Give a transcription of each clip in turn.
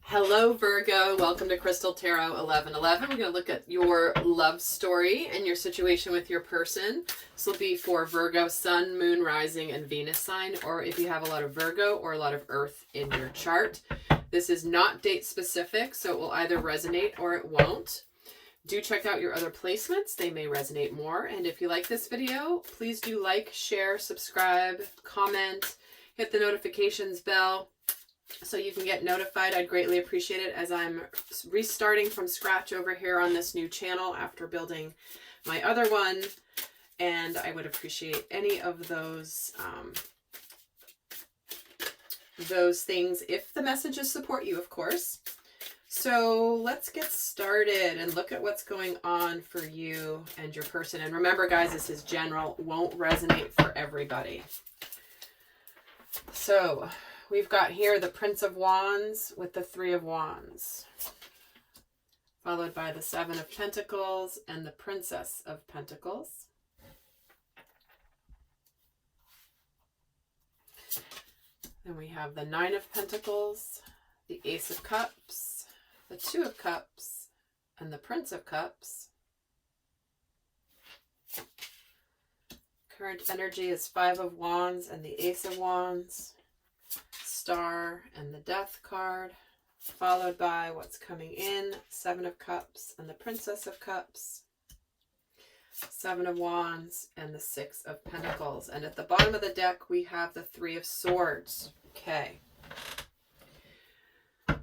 Hello, Virgo. Welcome to Crystal Tarot 1111. We're going to look at your love story and your situation with your person. This will be for Virgo, Sun, Moon, Rising, and Venus sign, or if you have a lot of Virgo or a lot of Earth in your chart. This is not date specific, so it will either resonate or it won't. Do check out your other placements. They may resonate more. And if you like this video, please do like, share, subscribe, comment, hit the notifications bell, so you can get notified. I'd greatly appreciate it, as I'm restarting from scratch over here on this new channel after building my other one, and I would appreciate any of those things if the messages support you, of course. So let's get started and look at what's going on for you and your person. And remember, guys, this is general, won't resonate for everybody. So we've got here the Prince of Wands with the Three of Wands, followed by the Seven of Pentacles and the Princess of Pentacles. Then we have the Nine of Pentacles, the Ace of Cups, the Two of Cups, and the Prince of Cups. Current energy is Five of Wands and the Ace of Wands, Star and the Death card, followed by what's coming in, Seven of Cups and the Princess of Cups, Seven of Wands and the Six of Pentacles. And at the bottom of the deck, we have the Three of Swords. Okay.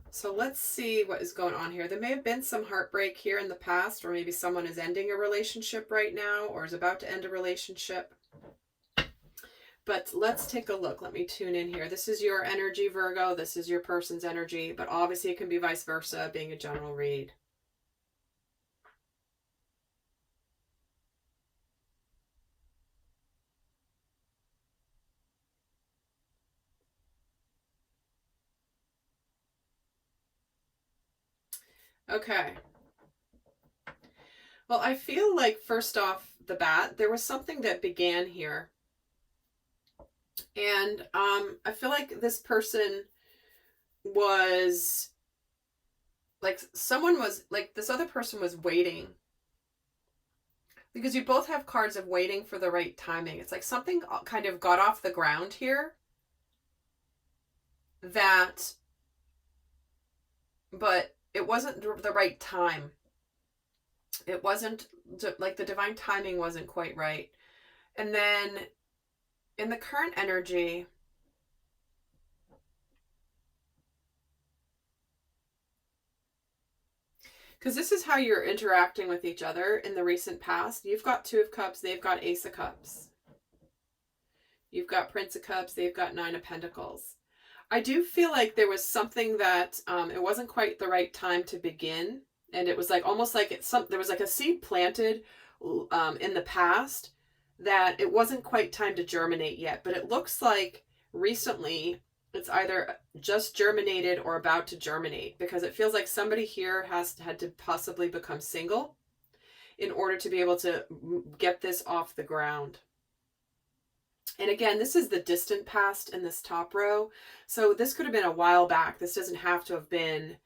So let's see what is going on here. There may have been some heartbreak here in the past, or maybe someone is ending a relationship right now or is about to end a relationship. But let's take a look. Let me tune in here. This is your energy, Virgo. This is your person's energy, but obviously it can be vice versa, being a general read. Okay. Well, I feel like first off the bat, there was something that began here. And I feel like this person was like, someone was like, this other person was waiting, because you both have cards of waiting for the right timing. It's like something kind of got off the ground here, but it wasn't the right time. It wasn't like the divine timing wasn't quite right. And then in the current energy, because this is how you're interacting with each other in the recent past. You've got Two of Cups, they've got Ace of Cups. You've got Prince of Cups, they've got Nine of Pentacles. I do feel like there was something that it wasn't quite the right time to begin. And it was like almost like there was like a seed planted in the past that it wasn't quite time to germinate yet. But it looks like recently it's either just germinated or about to germinate, because it feels like somebody here had to possibly become single in order to be able to get this off the ground. And again, this is the distant past in this top row. So this could have been a while back. This doesn't have to have been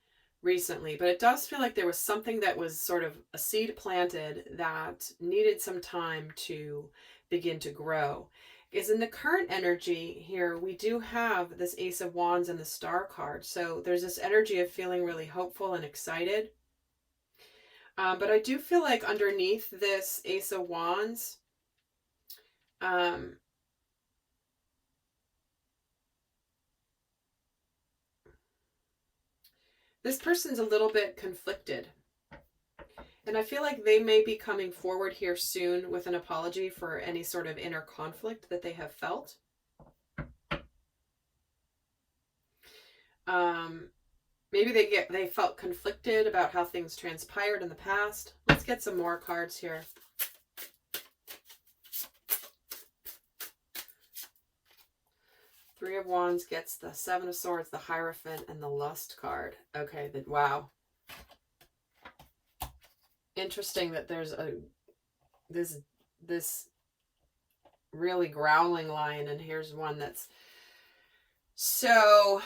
recently, but it does feel like there was something that was sort of a seed planted that needed some time to begin to grow. Is in the current energy here, we do have this Ace of Wands and the Star card. So there's this energy of feeling really hopeful and excited. But I do feel like underneath this Ace of Wands, this person's a little bit conflicted. And I feel like they may be coming forward here soon with an apology for any sort of inner conflict that they have felt. Maybe they felt conflicted about how things transpired in the past. Let's get some more cards here. Three of Wands gets the Seven of Swords, the Hierophant, and the Lust card. Okay, wow. Interesting that there's this really growling lion, and here's one that's so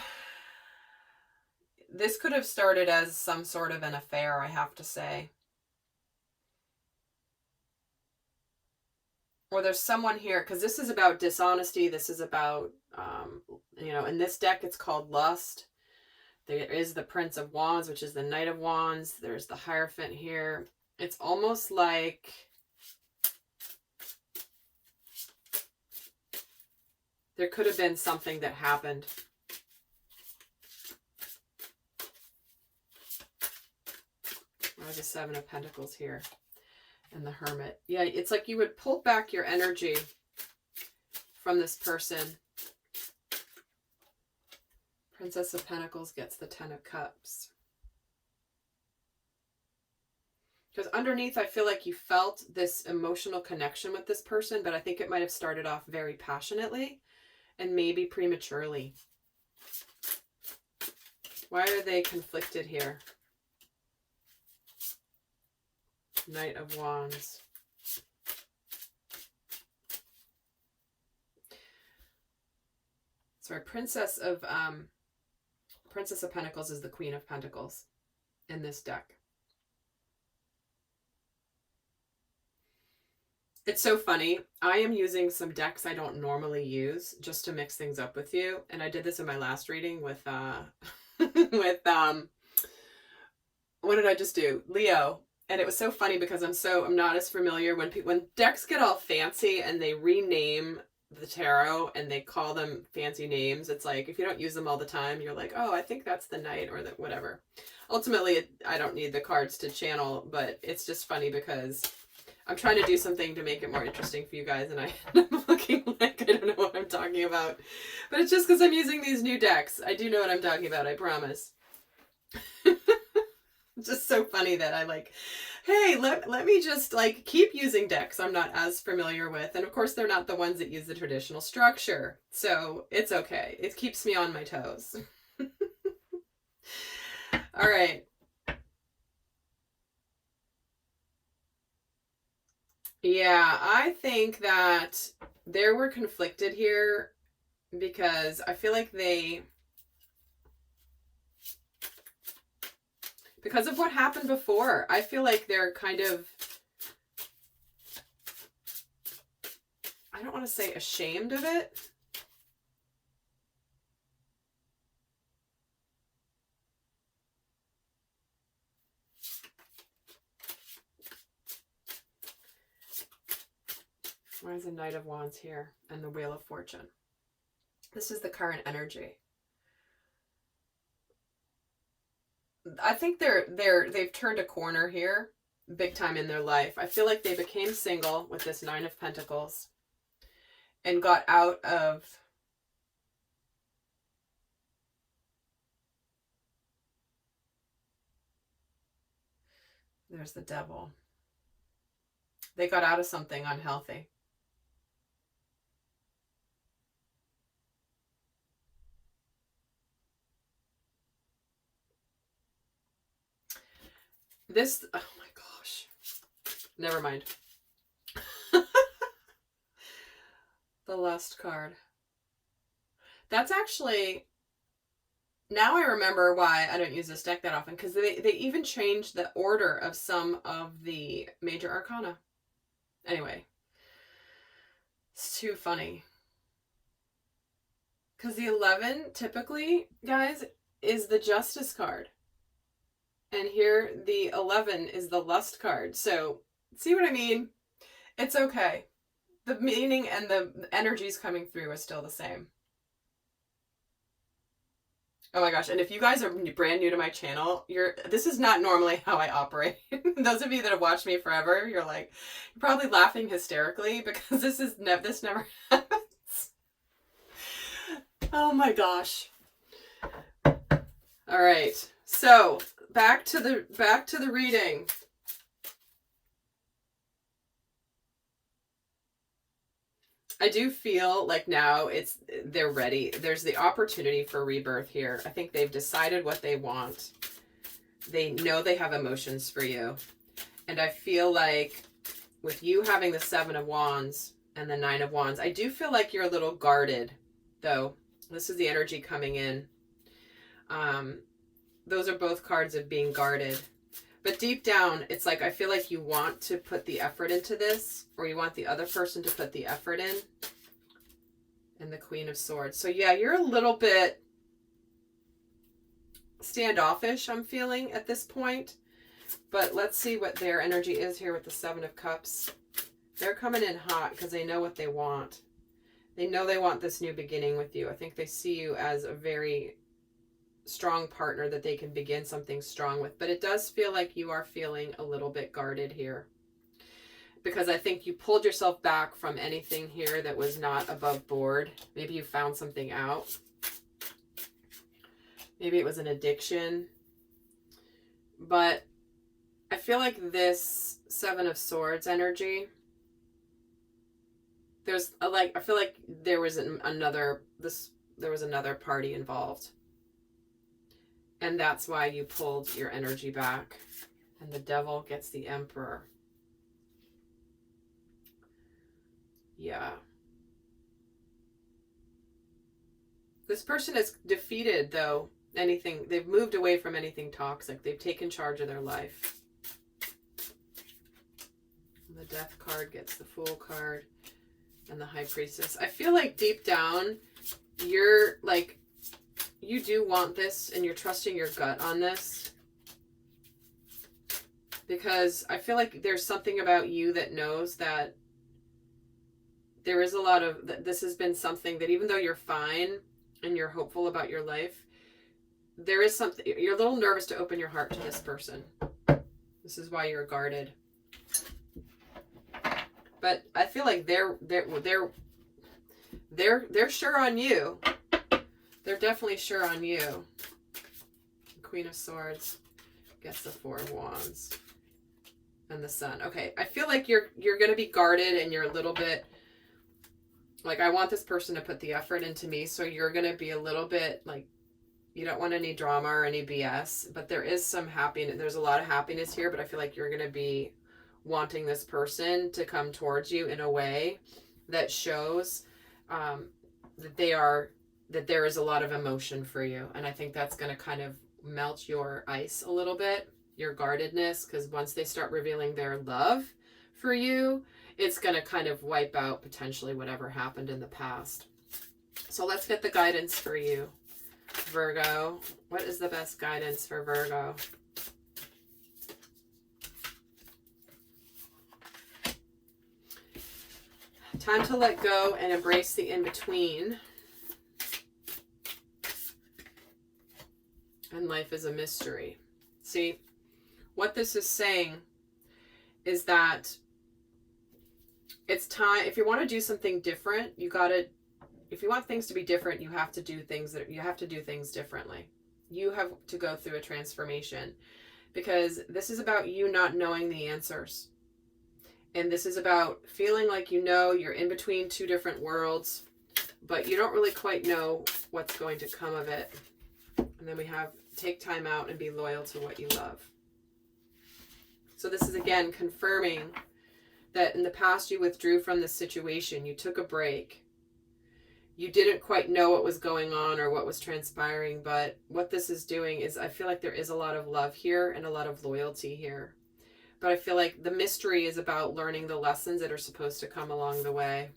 this could have started as some sort of an affair, I have to say. Or there's someone here, because this is about dishonesty. This is about, you know, in this deck it's called lust. There is the Prince of Wands, which is the Knight of Wands. There's the Hierophant here. It's almost like there could have been something that happened. There's the Seven of Pentacles here. And the Hermit. Yeah, it's like you would pull back your energy from this person. Princess of Pentacles gets the Ten of Cups. Because underneath, I feel like you felt this emotional connection with this person, but I think it might have started off very passionately and maybe prematurely. Why are they conflicted here? Knight of Wands. Sorry, Princess of Pentacles is the Queen of Pentacles in this deck. It's so funny. I am using some decks I don't normally use just to mix things up with you. And I did this in my last reading with with what did I just do? Leo. And it was so funny because I'm not as familiar when decks get all fancy and they rename the tarot and they call them fancy names. It's like, if you don't use them all the time, you're like, oh, I think that's the knight or the whatever. Ultimately, I don't need the cards to channel, but it's just funny because I'm trying to do something to make it more interesting for you guys, and I'm looking like I don't know what I'm talking about. But it's just because I'm using these new decks. I do know what I'm talking about, I promise. It's just so funny that I like, hey, let me just like keep using decks I'm not as familiar with. And of course, they're not the ones that use the traditional structure. So it's okay. It keeps me on my toes. All right. Yeah, I think that they were conflicted here because I feel like because of what happened before, I feel like they're kind of, I don't want to say ashamed of it. Why is the Knight of Wands here and the Wheel of Fortune? This is the current energy. I think they've turned a corner here, big time in their life. I feel like they became single with this Nine of Pentacles and got out of there's the Devil. They got out of something unhealthy. This, oh my gosh. Never mind. The Lust card. That's actually, now I remember why I don't use this deck that often, because they even changed the order of some of the major arcana. Anyway. It's too funny. Because the 11, typically, guys, is the Justice card. And here, the 11 is the Lust card. So, see what I mean? It's okay. The meaning and the energies coming through are still the same. Oh my gosh, and if you guys are brand new to my channel, this is not normally how I operate. Those of you that have watched me forever, you're probably laughing hysterically because this never happens. Oh my gosh. All right. So, back to the reading. I do feel like now they're ready. There's the opportunity for rebirth here. I think they've decided what they want. They know they have emotions for you. And I feel like with you having the Seven of Wands and the Nine of Wands, I do feel like you're a little guarded, though. This is the energy coming in. those are both cards of being guarded. But deep down, it's like, I feel like you want to put the effort into this, or you want the other person to put the effort in. And the Queen of Swords. So yeah, you're a little bit standoffish, I'm feeling, at this point. But let's see what their energy is here with the Seven of Cups. They're coming in hot because they know what they want. They know they want this new beginning with you. I think they see you as a very strong partner that they can begin something strong with. But it does feel like you are feeling a little bit guarded here, because I think you pulled yourself back from anything here that was not above board. Maybe you found something out. Maybe it was an addiction. But I feel like this Seven of Swords energy, there's a, like, I feel like there was another party involved. And that's why you pulled your energy back. And the Devil gets the Emperor. Yeah. This person has defeated, though, anything. They've moved away from anything toxic. They've taken charge of their life. And the Death card gets the Fool card. And the High Priestess. I feel like deep down, you're like, you do want this and you're trusting your gut on this. Because I feel like there's something about you that knows that there is a lot of, this has been something that even though you're fine and you're hopeful about your life, there is something, you're a little nervous to open your heart to this person. This is why you're guarded. But I feel like they're sure on you. They're definitely sure on you. Queen of Swords gets the Four of Wands and the Sun. Okay, I feel like you're going to be guarded and you're a little bit like, I want this person to put the effort into me, so you're going to be a little bit like, you don't want any drama or any BS, but there is some happiness. There's a lot of happiness here, but I feel like you're going to be wanting this person to come towards you in a way that shows that there is a lot of emotion for you. And I think that's going to kind of melt your ice a little bit, your guardedness, because once they start revealing their love for you, it's going to kind of wipe out potentially whatever happened in the past. So let's get the guidance for you, Virgo. What is the best guidance for Virgo? Time to let go and embrace the in-between. And life is a mystery. See, what this is saying is that it's time, if you want to do something different, if you want things to be different, you have to do things differently. You have to go through a transformation, because this is about you not knowing the answers. And this is about feeling like you're in between two different worlds, but you don't really quite know what's going to come of it. And then we have take time out and be loyal to what you love. So this is again confirming that in the past you withdrew from this situation. You took a break. You didn't quite know what was going on or what was transpiring, but what this is doing is, I feel like there is a lot of love here and a lot of loyalty here. But I feel like the mystery is about learning the lessons that are supposed to come along the way.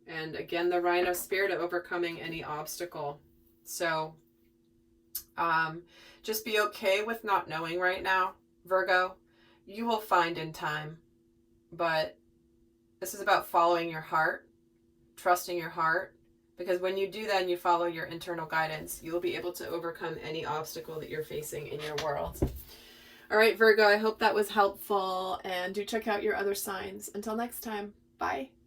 And again, the Rhino Spirit of overcoming any obstacle. So just be okay with not knowing right now, Virgo. You will find in time. But this is about following your heart, trusting your heart. Because when you do that and you follow your internal guidance, you'll be able to overcome any obstacle that you're facing in your world. All right, Virgo, I hope that was helpful, and do check out your other signs. Until next time, bye.